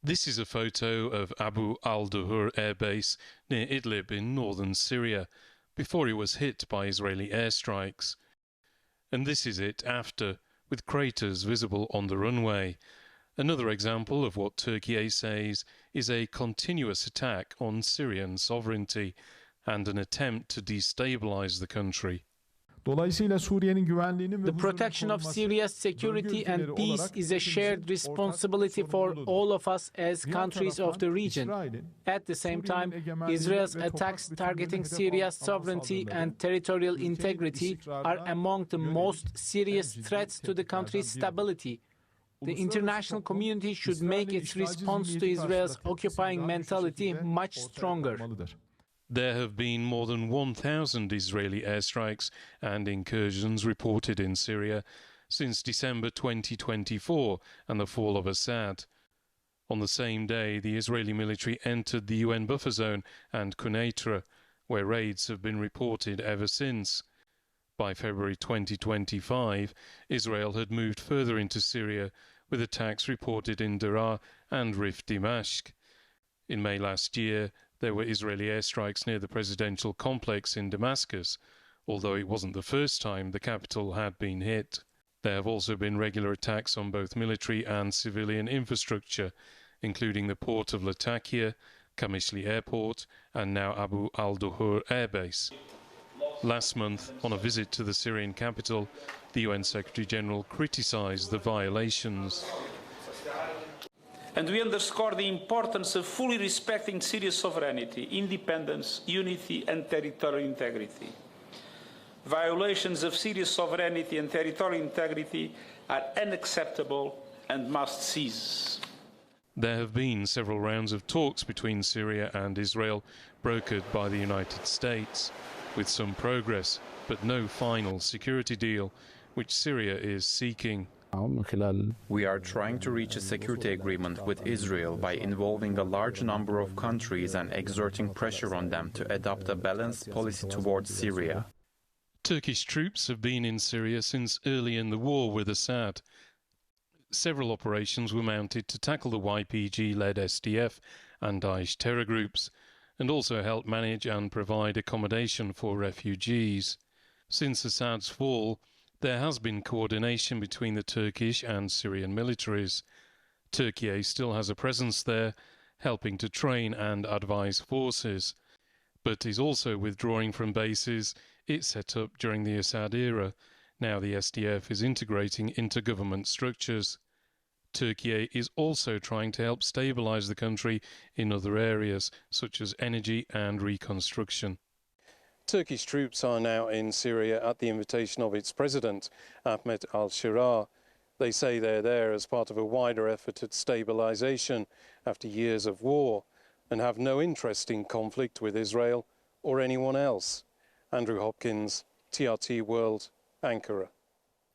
This is a photo of Abu Al Duhur airbase near Idlib in northern Syria, before it was hit by Israeli airstrikes. And this is it after, with craters visible on the runway. Another example of what Türkiye says is a continuous attack on Syrian sovereignty and an attempt to destabilize the country. The protection of Syria's security and peace is a shared responsibility for all of us as countries of the region. At the same time, Israel's attacks targeting Syria's sovereignty and territorial integrity are among the most serious threats to the country's stability. The international community should make its response to Israel's occupying mentality much stronger. There have been more than 1,000 Israeli airstrikes and incursions reported in Syria since December 2024 and the fall of Assad. On the same day, the Israeli military entered the UN buffer zone and Quneitra, where raids have been reported ever since. By February 2025, Israel had moved further into Syria, with attacks reported in Daraa and Rif Dimashq. In May last year, there were Israeli airstrikes near the presidential complex in Damascus, although it wasn't the first time the capital had been hit. There have also been regular attacks on both military and civilian infrastructure, including the port of Latakia, Kamishli Airport, and now Abu Al Duhur airbase. Last month, on a visit to the Syrian capital, the UN Secretary-General criticised the violations. And we underscore the importance of fully respecting Syria's sovereignty, independence, unity and territorial integrity. Violations of Syria's sovereignty and territorial integrity are unacceptable and must cease. There have been several rounds of talks between Syria and Israel, brokered by the United States, with some progress, but no final security deal, which Syria is seeking. We are trying to reach a security agreement with Israel by involving a large number of countries and exerting pressure on them to adopt a balanced policy towards Syria. Turkish troops have been in Syria since early in the war with Assad. Several operations were mounted to tackle the YPG-led SDF and Daesh terror groups, and also help manage and provide accommodation for refugees. Since Assad's fall, there has been coordination between the Turkish and Syrian militaries. Türkiye still has a presence there, helping to train and advise forces, but is also withdrawing from bases it set up during the Assad era. Now the SDF is integrating into government structures. Türkiye is also trying to help stabilize the country in other areas, such as energy and reconstruction. Turkish troops are now in Syria at the invitation of its president, Ahmet al-Sharaa. They say they're there as part of a wider effort at stabilization after years of war, and have no interest in conflict with Israel or anyone else. Andrew Hopkins, TRT World, Ankara.